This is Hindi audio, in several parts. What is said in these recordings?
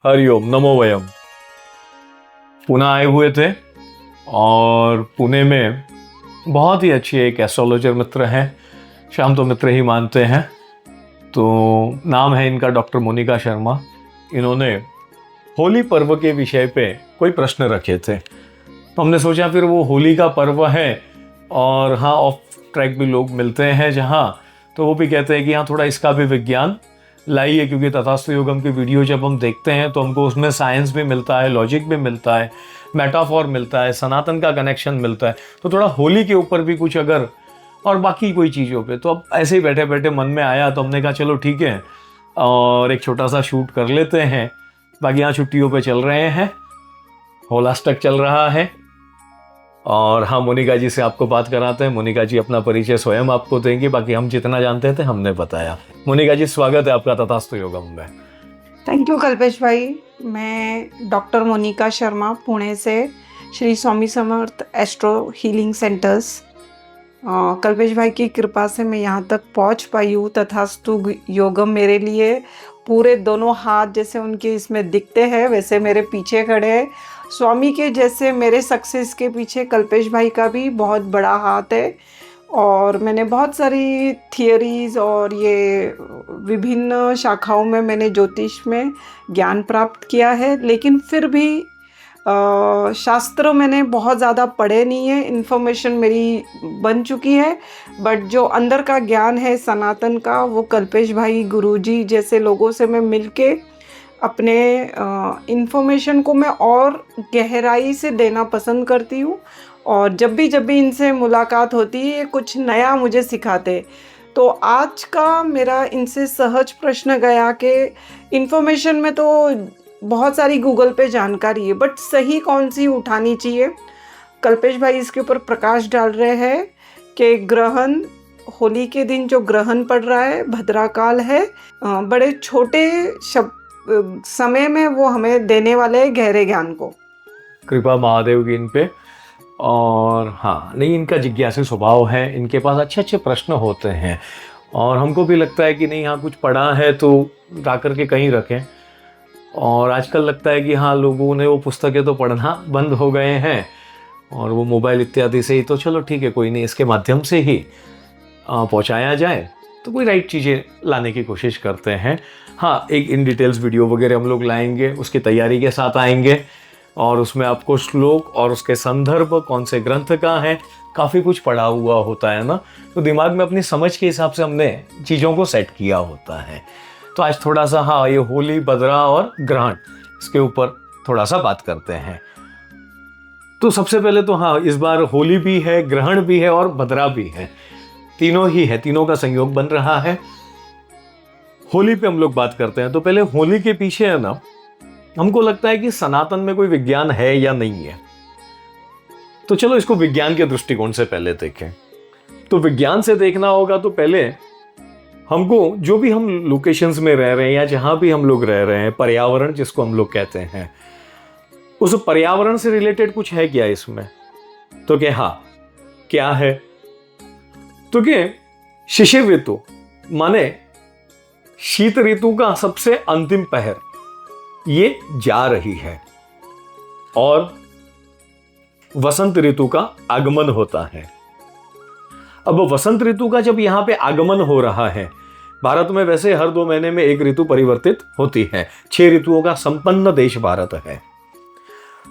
हरिओम नमो वयम। पुणे आए हुए थे और पुणे में बहुत ही अच्छी एक एस्ट्रोलॉजर मित्र हैं, शाम तो मित्र ही मानते हैं। तो नाम है इनका डॉक्टर मोनिका शर्मा। इन्होंने होली पर्व के विषय पे कोई प्रश्न रखे थे, तो हमने सोचा फिर वो होली का पर्व है और हाँ ऑफ ट्रैक भी लोग मिलते हैं जहाँ, तो वो भी कहते हैं कि हाँ थोड़ा इसका भी विज्ञान लाइए, क्योंकि तथास्तु योगम की वीडियो जब हम देखते हैं तो हमको उसमें साइंस भी मिलता है, लॉजिक भी मिलता है, मेटाफॉर मिलता है, सनातन का कनेक्शन मिलता है। तो थोड़ा होली के ऊपर भी कुछ अगर और बाकी कोई चीज़ों पे, तो अब ऐसे ही बैठे बैठे मन में आया तो हमने कहा चलो ठीक है और एक छोटा सा शूट कर लेते हैं। बाकी यहाँ छुट्टियों पे चल रहे हैं, होलास्टक चल रहा है। और हाँ, मोनिका जी से आपको बात कराते हैं। मोनिका जी अपना परिचय स्वयं आपको देंगे, बाकी हम जितना जानते थे हमने बताया। मोनिका जी स्वागत है आपका तथास्तु योगम में। थैंक यू कल्पेश भाई। मैं डॉक्टर मोनिका शर्मा पुणे से Shri Swami Samarth astro healing centres, Kalpesh भाई की कृपा से मैं यहाँ तक पहुँच पाई हूँ। तथास्तु योगम मेरे लिए पूरे दोनों हाथ जैसे उनके इसमें दिखते हैं वैसे मेरे पीछे खड़े हैं। स्वामी के जैसे मेरे सक्सेस के पीछे कल्पेश भाई का भी बहुत बड़ा हाथ है। और मैंने बहुत सारी थियरीज़ और ये विभिन्न शाखाओं में मैंने ज्योतिष में ज्ञान प्राप्त किया है, लेकिन फिर भी शास्त्र मैंने बहुत ज़्यादा पढ़े नहीं है। इन्फॉर्मेशन मेरी बन चुकी है, बट जो अंदर का ज्ञान है सनातन का, वो कल्पेश भाई गुरुजी जैसे लोगों से मैं मिलके अपने इन्फॉर्मेशन को मैं और गहराई से देना पसंद करती हूँ। और जब भी इनसे मुलाकात होती है कुछ नया मुझे सिखाते। तो आज का मेरा इनसे सहज प्रश्न गया कि इन्फॉर्मेशन में तो बहुत सारी गूगल पे जानकारी है, बट सही कौन सी उठानी चाहिए। कल्पेश भाई इसके ऊपर प्रकाश डाल रहे हैं कि ग्रहण, होली के दिन जो ग्रहण पड़ रहा है भद्राकाल है, बड़े छोटे समय में वो हमें देने वाले हैं गहरे ज्ञान को। कृपा महादेव की इन पे। और हाँ नहीं, इनका जिज्ञासु स्वभाव है, इनके पास अच्छे अच्छे प्रश्न होते हैं और हमको भी लगता है कि नहीं हाँ कुछ पढ़ा है तो ला करके कहीं रखें। और आजकल लगता है कि हाँ लोगों ने वो पुस्तकें तो पढ़ना बंद हो गए हैं और वो मोबाइल इत्यादि से ही, तो चलो ठीक है कोई नहीं, इसके माध्यम से ही पहुँचाया जाए तो कोई राइट चीज़ें लाने की कोशिश करते हैं। हाँ एक इन डिटेल्स वीडियो वगैरह हम लोग लाएंगे, उसकी तैयारी के साथ आएंगे और उसमें आपको श्लोक और उसके संदर्भ कौन से ग्रंथ का है, काफ़ी कुछ पढ़ा हुआ होता है ना, तो दिमाग में अपनी समझ के हिसाब से हमने चीज़ों को सेट किया होता है। तो आज थोड़ा सा हाँ ये होली, बदरा और ग्रहण, इसके ऊपर थोड़ा सा बात करते हैं। तो सबसे पहले तो हाँ इस बार होली भी है, ग्रहण भी है और बदरा भी है, तीनों ही है, तीनों का संयोग बन रहा है। होली पे हम लोग बात करते हैं। तो पहले होली के पीछे है ना, हमको लगता है कि सनातन में कोई विज्ञान है या नहीं है, तो चलो इसको विज्ञान के दृष्टिकोण से पहले देखें। तो विज्ञान से देखना होगा तो पहले हमको जो भी हम लोकेशंस में रह रहे हैं या जहां भी हम लोग रह रहे हैं, पर्यावरण जिसको हम लोग कहते हैं, उस पर्यावरण से रिलेटेड कुछ है क्या इसमें। तो क्या हाँ क्या है, तो क्या शिशिर ऋतु माने शीत ऋतु का सबसे अंतिम पहर ये जा रही है और वसंत ऋतु का आगमन होता है। अब वसंत ऋतु का जब यहां पे आगमन हो रहा है, भारत में वैसे हर 2 महीने में एक ऋतु परिवर्तित होती है, 6 ऋतुओं का संपन्न देश भारत है।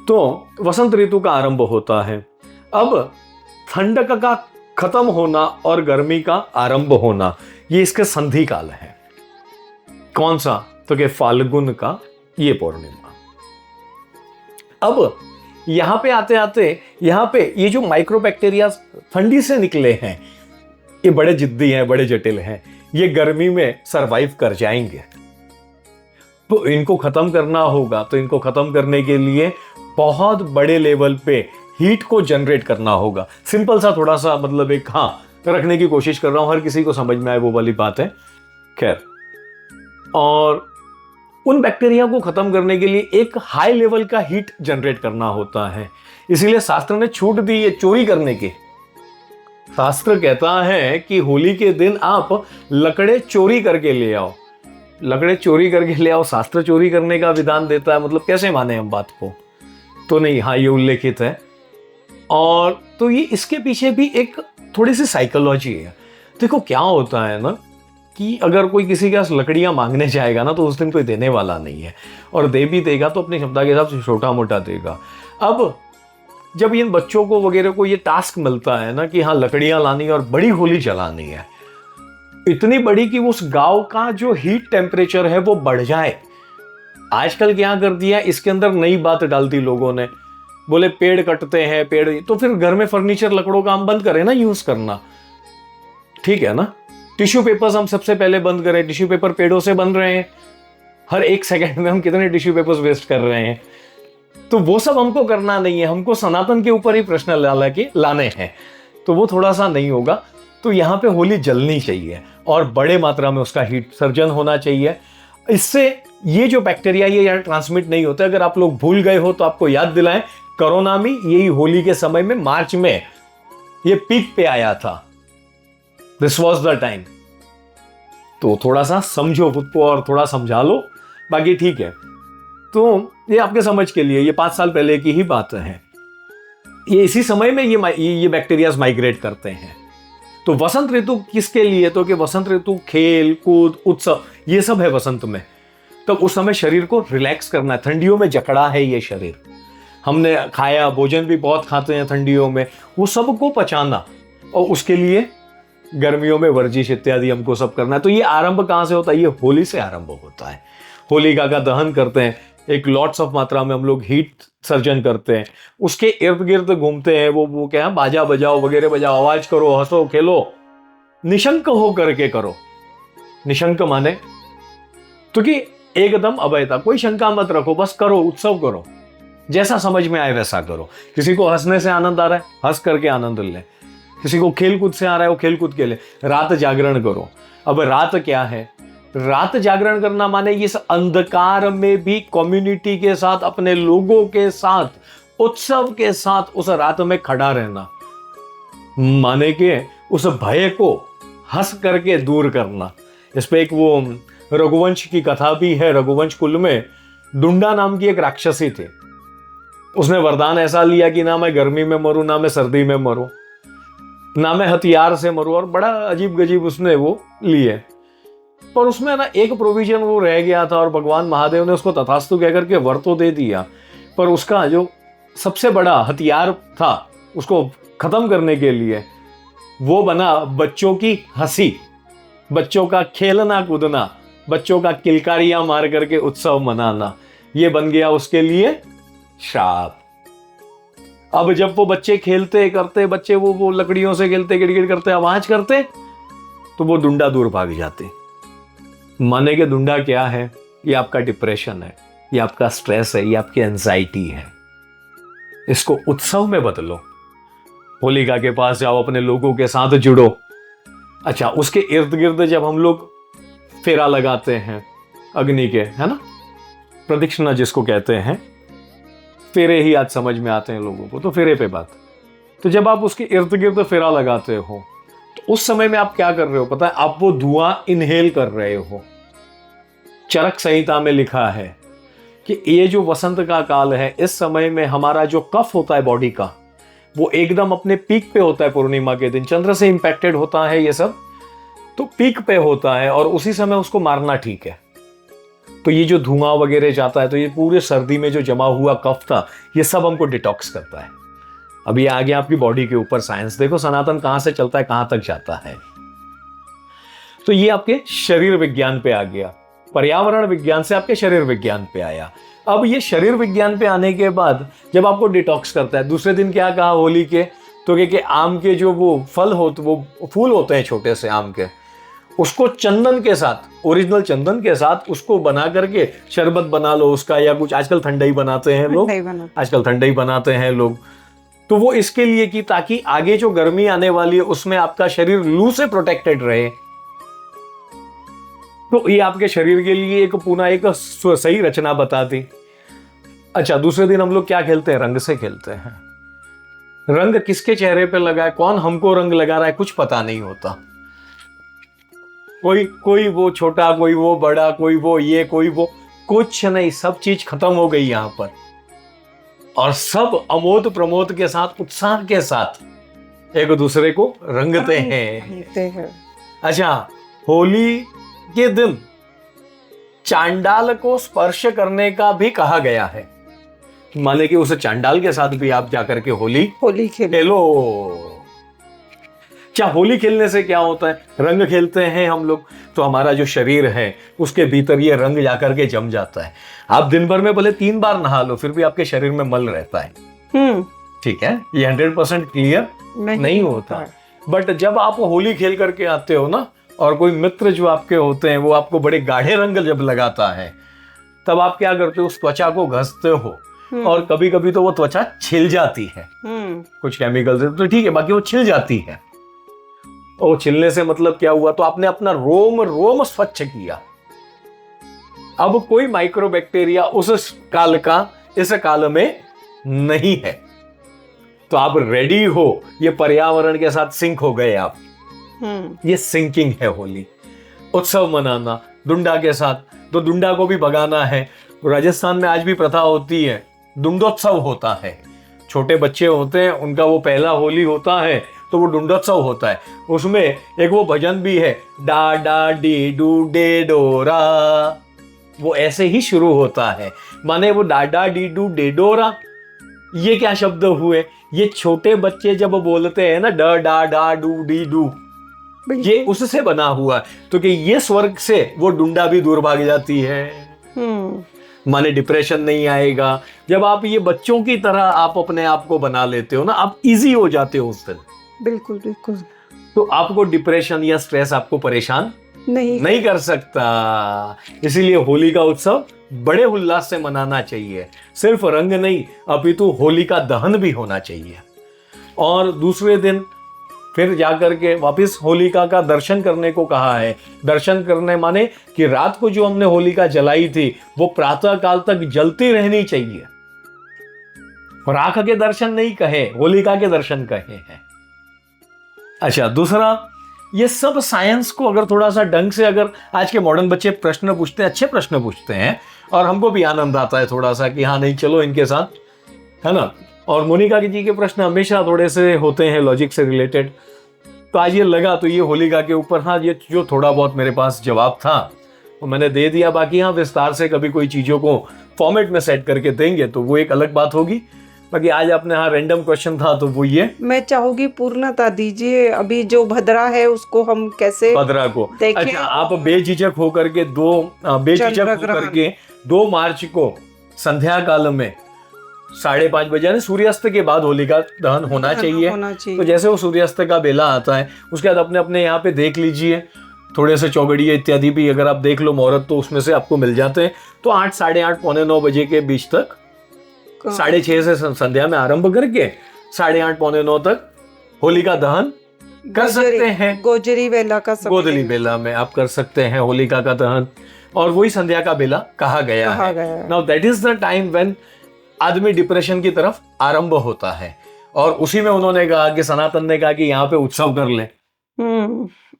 तो वसंत ऋतु का आरंभ होता है। अब ठंडक का खत्म होना और गर्मी का आरंभ होना, ये इसके संधि काल है। कौन सा, तो कि फाल्गुन का ये पूर्णिमा। अब यहां पे आते आते यहां पे ये जो माइक्रोबैक्टीरिया ठंडी से निकले हैं, ये बड़े जिद्दी हैं, बड़े जटिल हैं, ये गर्मी में सरवाइव कर जाएंगे। तो इनको खत्म करना होगा, तो इनको खत्म करने के लिए बहुत बड़े लेवल पे हीट को जनरेट करना होगा। सिंपल सा थोड़ा सा मतलब एक हाँ रखने की कोशिश कर रहा हूं, हर किसी को समझ में आए वो वाली बात है। खैर, और उन बैक्टीरिया को खत्म करने के लिए एक हाई लेवल का हीट जनरेट करना होता है। इसीलिए शास्त्र ने छूट दी है चोरी करने की। शास्त्र कहता है कि होली के दिन आप लकड़े चोरी करके ले आओ, लकड़े चोरी करके ले आओ, शास्त्र चोरी करने का विधान देता है, मतलब कैसे माने हम बात को? तो नहीं, हाँ ये उल्लेखित है। और तो ये इसके पीछे भी एक थोड़ी सी साइकोलॉजी है। देखो क्या होता है ना कि अगर कोई किसी के पास लकड़ियां मांगने जाएगा ना, तो उस दिन कोई देने वाला नहीं है, और दे भी देगा तो अपनी क्षमता के हिसाब से छोटा मोटा देगा। अब जब इन बच्चों को वगैरह को ये टास्क मिलता है ना कि हाँ लकड़ियां लानी और बड़ी होली जलानी है, इतनी बड़ी कि उस गांव का जो हीट टेम्परेचर है वो बढ़ जाए। आजकल क्या कर दिया, इसके अंदर नई बात डाल दी लोगों ने, बोले पेड़ कटते हैं, पेड़, तो फिर घर में फर्नीचर लकड़ों का हम बंद करें ना यूज करना, ठीक है ना। टिश्यू पेपर्स हम सबसे पहले बंद करें, टिश्यू पेपर पेड़ों से बन रहे हैं, हर एक सेकंड में हम कितने टिश्यू पेपर्स वेस्ट कर रहे हैं। तो वो सब हमको करना नहीं है, हमको सनातन के ऊपर ही प्रश्न लाने हैं, तो वो थोड़ा सा नहीं होगा। तो यहाँ पे होली जलनी चाहिए और बड़े मात्रा में उसका हीट सर्जन होना चाहिए। इससे ये जो बैक्टीरिया ये यार ट्रांसमिट नहीं होता। अगर आप लोग भूल गए हो तो आपको याद दिलाएं, कोरोना में यही होली के समय में मार्च में ये पीक पे आया था। This was the time. तो थोड़ा सा समझो खुद को और थोड़ा समझा लो, बाकी ठीक है। तो ये आपके समझ के लिए, ये 5 साल पहले की ही बात है। ये इसी समय में ये बैक्टीरिया माइग्रेट करते हैं। तो वसंत ऋतु किसके लिए? तो कि वसंत ऋतु खेल कूद उत्सव ये सब है वसंत में। तब उस समय शरीर को रिलैक्स करना है। ठंडियों में जकड़ा है ये शरीर, हमने खाया, भोजन भी बहुत खाते हैं ठंडियों में, वो सबको पचाना, और उसके लिए गर्मियों में वर्जिश इत्यादि हमको सब करना है। तो ये आरंभ कहाँ से होता है? ये होली से आरंभ होता है। होलिका का दहन करते हैं, एक लॉट्स ऑफ मात्रा में हम लोग हीट सर्जन करते हैं, उसके इर्द गिर्द घूमते हैं, वो क्या है, बाजा बजाओ वगैरह बजाओ, आवाज करो, हंसो खेलो, निशंक हो करके करो। निशंक माने तो कि एकदम अभयता, कोई शंका मत रखो, बस करो, उत्सव करो, जैसा समझ में आए वैसा करो। किसी को हंसने से आनंद आ रहा है, हंस करके आनंद ले। किसी को खेल कूद से आ रहा है, वो खेल कूद के लिए। रात जागरण करो। अब रात क्या है? रात जागरण करना माने इस अंधकार में भी कम्युनिटी के साथ, अपने लोगों के साथ, उत्सव के साथ उस रात में खड़ा रहना, माने के उस भय को हंस करके दूर करना। इस पे एक वो रघुवंश की कथा भी है। रघुवंश कुल में डुंडा नाम की एक राक्षसी थी। उसने वरदान ऐसा लिया कि ना मैं गर्मी में मरूं, ना मैं सर्दी में मरूं, ना मैं हथियार से मरूं, और बड़ा अजीब गजीब उसने वो लिए। पर उसमें ना एक प्रोविजन वो रह गया था, और भगवान महादेव ने उसको तथास्तु कहकर के वर तो दे दिया, पर उसका जो सबसे बड़ा हथियार था उसको खत्म करने के लिए, वो बना बच्चों की हंसी, बच्चों का खेलना कूदना, बच्चों का किलकारियां मार करके उत्सव मनाना। ये बन गया उसके लिए श्राप। अब जब वो बच्चे खेलते करते, बच्चे वो लकड़ियों से खेलते, गिड़गिड़ करते, आवाज करते, तो वो डुंडा दूर भाग जाते। माने के डुंडा क्या है? ये आपका डिप्रेशन है, ये आपका स्ट्रेस है, ये आपकी एंजाइटी है। इसको उत्सव में बदलो। होलिका के पास जाओ, अपने लोगों के साथ जुड़ो। अच्छा, उसके इर्द गिर्द जब हम लोग फेरा लगाते हैं अग्नि के, है ना, प्रदक्षिणा जिसको कहते हैं, फेरे ही आज समझ में आते हैं लोगों को, तो फेरे पे बात। तो जब आप उसके इर्द गिर्द फेरा लगाते हो, तो उस समय में आप क्या कर रहे हो पता है? आप वो धुआं इनहेल कर रहे हो। चरक संहिता में लिखा है कि ये जो वसंत का काल है, इस समय में हमारा जो कफ होता है बॉडी का, वो एकदम अपने पीक पे होता है। पूर्णिमा के दिन चंद्र से इंपैक्टेड होता है ये सब, तो पीक पे होता है, और उसी समय उसको मारना ठीक है। तो ये जो धुआं वगैरह जाता है, तो ये पूरे सर्दी में जो जमा हुआ कफ था, ये सब हमको डिटॉक्स करता है। अब ये आ गया आपकी बॉडी के ऊपर साइंस। देखो सनातन कहां से चलता है, कहां तक जाता है। तो ये आपके शरीर विज्ञान पे आ गया, पर्यावरण विज्ञान से आपके शरीर विज्ञान पे आया। अब ये शरीर विज्ञान पे आने के बाद जब आपको डिटॉक्स करता है, दूसरे दिन क्या कहा होली के? तो कि आम के जो वो फल होते, वो फूल होते हैं छोटे से आम के, उसको चंदन के साथ, ओरिजिनल चंदन के साथ उसको बना करके शरबत बना लो उसका, या कुछ आजकल ठंडाई बनाते हैं लोग, आजकल ठंडाई बनाते हैं लोग। तो वो इसके लिए कि ताकि आगे जो गर्मी आने वाली है उसमें आपका शरीर लू से प्रोटेक्टेड रहे। तो ये आपके शरीर के लिए एक पुनः एक सही रचना बता दी। अच्छा, दूसरे दिन हम लोग क्या खेलते हैं? रंग से खेलते हैं। रंग किसके चेहरे पे लगा है, कौन हमको रंग लगा रहा है, कुछ पता नहीं होता। कोई कोई वो छोटा, कोई वो बड़ा, कोई वो ये, कोई वो, कुछ नहीं, सब चीज खत्म हो गई यहाँ पर। और सब अमोद प्रमोद के साथ, उत्साह के साथ एक दूसरे को रंगते हैं। अच्छा, होली के दिन चांडाल को स्पर्श करने का भी कहा गया है। माने कि उस चांडाल के साथ भी आप जाकर के होली खेलो। क्या होली खेलने से क्या होता है? रंग खेलते हैं हम लोग तो हमारा जो शरीर है उसके भीतर ये रंग जाकर के जम जाता है। आप दिन भर में भले 3 बार नहा लो फिर भी आपके शरीर में मल रहता है। ठीक है, ये 100% क्लियर नहीं होता। बट जब आप होली खेल करके आते हो ना, और कोई मित्र जो आपके होते हैं वो आपको बड़े गाढ़े रंग जब लगाता है, तब आप क्या करते हो? उस त्वचा को घसते हो, और कभी कभी तो वो त्वचा छिल जाती है कुछ केमिकल से, तो ठीक है, बाकी वो छिल जाती है। और छिलने से मतलब क्या हुआ? तो आपने अपना रोम रोम स्वच्छ किया। अब कोई माइक्रोबैक्टीरिया उस काल का इस काल में नहीं है, तो आप रेडी हो, ये पर्यावरण के साथ सिंक हो गए आप। ये सिंकिंग है होली। उत्सव मनाना डुंडा के साथ, तो डुंडा को भी भगाना है। राजस्थान में आज भी प्रथा होती है, डुंडोत्सव होता है। छोटे बच्चे होते हैं, उनका वो पहला होली होता है तो वो डुंडोत्सव होता है। उसमें एक वो भजन भी है, डा डा डी डू डे डोरा, वो ऐसे ही शुरू होता है। माने वो डा डा डी डू डे डोरा, ये क्या शब्द हुए? ये छोटे बच्चे जब बोलते हैं ना, ड डा डा डू डी डू, ये उससे बना हुआ है। तो कि ये स्वर्ग से वो डुंडा भी दूर भाग जाती है। माने डिप्रेशन नहीं आएगा। जब आप ये बच्चों की तरह आप अपने आप को बना लेते हो ना, आप इजी हो जाते हो उस दिन। बिल्कुल बिल्कुल। तो आपको डिप्रेशन या स्ट्रेस आपको परेशान नहीं कर सकता। इसीलिए होली का उत्सव बड़े उल्लास से मनाना चाहिए। सिर्फ रंग नहीं, अपितु होली का दहन भी होना चाहिए। और दूसरे दिन फिर जाकर के वापस होलिका का दर्शन करने को कहा है। दर्शन करने माने कि रात को जो हमने होलिका जलाई थी वो प्रातः काल तक जलती रहनी चाहिए। राख के दर्शन नहीं कहे, होलिका के दर्शन कहे हैं। अच्छा, दूसरा, ये सब साइंस को अगर थोड़ा सा ढंग से, अगर आज के मॉडर्न बच्चे प्रश्न पूछते हैं, अच्छे प्रश्न पूछते हैं, और हमको भी आनंद आता है थोड़ा सा कि हाँ नहीं चलो इनके साथ, है ना। और मोनिका जी के प्रश्न हमेशा थोड़े से होते हैं लॉजिक से रिलेटेड। तो आज ये लगा तो ये होलिका के ऊपर, हाँ, ये जो थोड़ा बहुत मेरे पास जवाब था वो मैंने दे दिया। बाकी हाँ, विस्तार से कभी कोई चीज़ों को फॉर्मेट में सेट करके देंगे तो वो एक अलग बात होगी। बाकी आज आपने हाँ रैंडम क्वेश्चन था तो वो ये मैं चाहूंगी पूर्णता दीजिए। अभी जो भद्रा है उसको हम कैसे भद्रा को, अच्छा, आप बेझिझक होकर के 2 मार्च को संध्या काल में 5:30 बजे यानी सूर्यास्त के बाद होलिका दहन होना चाहिए। तो जैसे वो सूर्यास्त का बेला आता है उसके बाद अपने अपने यहाँ पे देख लीजिए, थोड़े से चौगड़िया इत्यादि भी अगर आप देख लो मुहूर्त तो उसमें से आपको मिल जाते हैं। तो 8, 8:30, 8:45 बजे के बीच तक, 6:30 से संध्या में आरंभ करके 8:30, 8:45 तक होलिका दहन कर सकते हैं। गोजरी बेला का समय, गोदली बेला में आप कर सकते हैं होलिका का दहन, और वही संध्या का बेला कहा गया है। Now that is the time when आदमी डिप्रेशन की तरफ आरंभ होता है। और उसी में उन्होंने कहा कि सनातन ने कहा कि यहाँ पे उत्सव कर ले।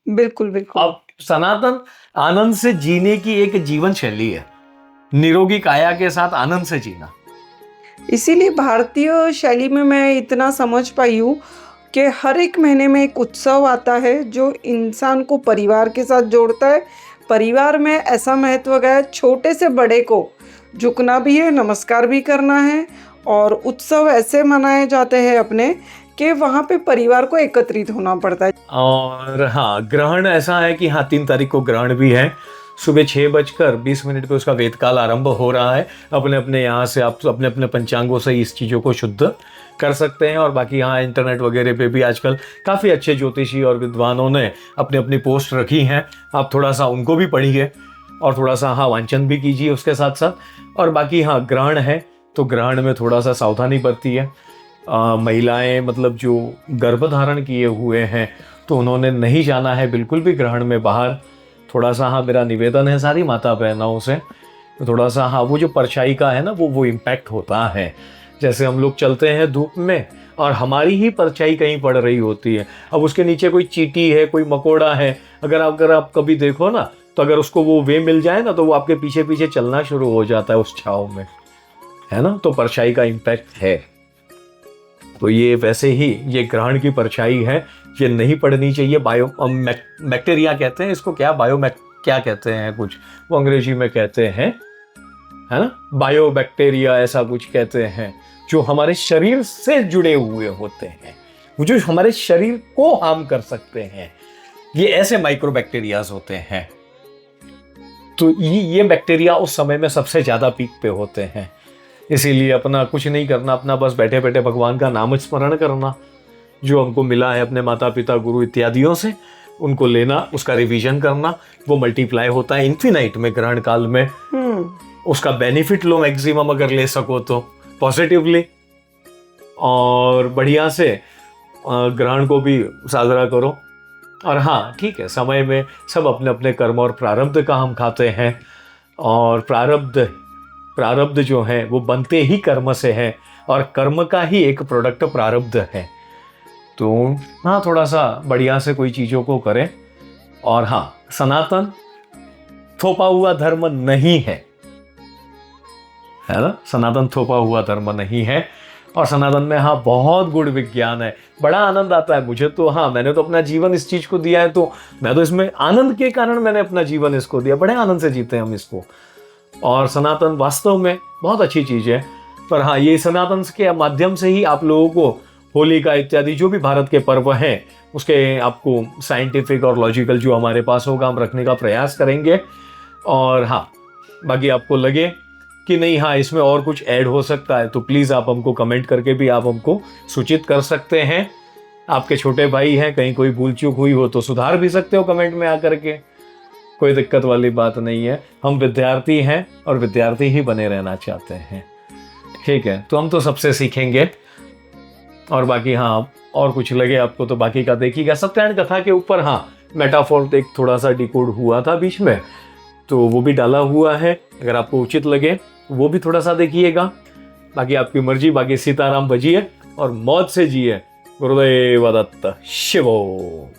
बिल्कुल बिल्कुल। अब सनातन आनंद से जीने की एक जीवन शैली है, निरोगी काया के साथ आनंद से जीना। इसीलिए भारतीय शैली में मैं इतना समझ पाई हूँ कि हर एक महीने में एक उत्सव आता है जो इंसान को परिवार के साथ जोड़ता है। परिवार में ऐसा महत्व गया, छोटे से बड़े को झुकना भी है, नमस्कार भी करना है, और उत्सव ऐसे मनाए जाते हैं अपने कि वहाँ पे परिवार को एकत्रित होना पड़ता है। और हाँ, ग्रहण ऐसा है कि हाँ 3 तारीख को ग्रहण भी है। सुबह 6:20 पे उसका वेदकाल आरंभ हो रहा है। अपने अपने यहाँ से आप अपने अपने पंचांगों से इस चीज़ों को शुद्ध कर सकते हैं। और बाकी यहाँ इंटरनेट वगैरह पे भी आजकल काफ़ी अच्छे ज्योतिषी और विद्वानों ने अपनी अपनी पोस्ट रखी हैं, आप थोड़ा सा उनको भी पढ़िए और थोड़ा सा हाँ वांचन भी कीजिए उसके साथ साथ। और बाकी हाँ, ग्रहण है तो ग्रहण में थोड़ा सा सावधानी बरती है। महिलाएं मतलब जो गर्भधारण किए हुए हैं तो उन्होंने नहीं जाना है बिल्कुल भी ग्रहण में बाहर। थोड़ा सा हाँ मेरा निवेदन है सारी माता बहनों से, थोड़ा सा हाँ वो जो परछाई का है ना वो इम्पैक्ट होता है। जैसे हम लोग चलते हैं धूप में और हमारी ही परछाई कहीं पड़ रही होती है। अब उसके नीचे कोई चींटी है, कोई मकोड़ा है, अगर आप कभी देखो ना, तो अगर उसको वो वे मिल जाए ना, तो वो आपके पीछे पीछे चलना शुरू हो जाता है उस छाव में, है ना। तो परछाई का इम्पैक्ट है। तो ये वैसे ही ये ग्रहण की परछाई है, ये नहीं पड़नी चाहिए। बैक्टीरिया कहते हैं इसको, क्या कहते हैं, कुछ वो अंग्रेजी में कहते हैं, है ना, बायो बैक्टीरिया ऐसा कुछ कहते हैं, जो हमारे शरीर से जुड़े हुए होते हैं, वो जो हमारे शरीर को हार्म कर सकते हैं, ये ऐसे माइक्रो बैक्टीरियाज होते हैं। तो ये बैक्टीरिया उस समय में सबसे ज्यादा पीक पे होते हैं। इसीलिए अपना कुछ नहीं करना, अपना बस बैठे बैठे भगवान का नाम स्मरण करना, जो हमको मिला है अपने माता पिता गुरु इत्यादियों से, उनको लेना, उसका रिवीजन करना। वो मल्टीप्लाई होता है इन्फिनाइट में ग्रहण काल में। उसका बेनिफिट लो मैक्सिमम, अगर ले सको तो पॉजिटिवली, और बढ़िया से ग्रहण को भी साजरा करो। और हाँ ठीक है, समय में सब अपने अपने कर्म और प्रारब्ध का हम खाते हैं, और प्रारब्ध जो है वो बनते ही कर्म से है, और कर्म का ही एक प्रोडक्ट प्रारब्ध है। तो हाँ, थोड़ा सा बढ़िया से कोई चीज़ों को करें। और हाँ, सनातन थोपा हुआ धर्म नहीं है ना, सनातन थोपा हुआ धर्म नहीं है। और सनातन में हाँ बहुत गुड़ विज्ञान है, बड़ा आनंद आता है मुझे तो। हाँ, मैंने तो अपना जीवन इस चीज़ को दिया है, तो मैं तो इसमें आनंद के कारण मैंने अपना जीवन इसको दिया, बड़े आनंद से जीते हम इसको। और सनातन वास्तव में बहुत अच्छी चीज़ है। पर हाँ, ये सनातन के माध्यम से ही आप लोगों को होली का इत्यादि जो भी भारत के पर्व हैं, उसके आपको साइंटिफिक और लॉजिकल जो हमारे पास होगा हम रखने का प्रयास करेंगे। और हाँ, बाकी आपको लगे कि नहीं हाँ इसमें और कुछ ऐड हो सकता है, तो प्लीज़ आप हमको कमेंट करके भी आप हमको सूचित कर सकते हैं। आपके छोटे भाई हैं, कहीं कोई भूल चूक हुई हो तो सुधार भी सकते हो कमेंट में आकर के, कोई दिक्कत वाली बात नहीं है। हम विद्यार्थी हैं और विद्यार्थी ही बने रहना चाहते हैं, ठीक है। तो हम तो सबसे सीखेंगे। और बाकी हाँ, और कुछ लगे आपको तो बाकी का देखिएगा। सत्यनारायण कथा के ऊपर हाँ मेटाफोर एक थोड़ा सा डिकोड हुआ था बीच में, तो वो भी डाला हुआ है, अगर आपको उचित लगे वो भी थोड़ा सा देखिएगा। बाकी आपकी मर्जी, बाकी सीताराम बजिए और मौज से जिए। गुरुदेव दत्त। शिवो।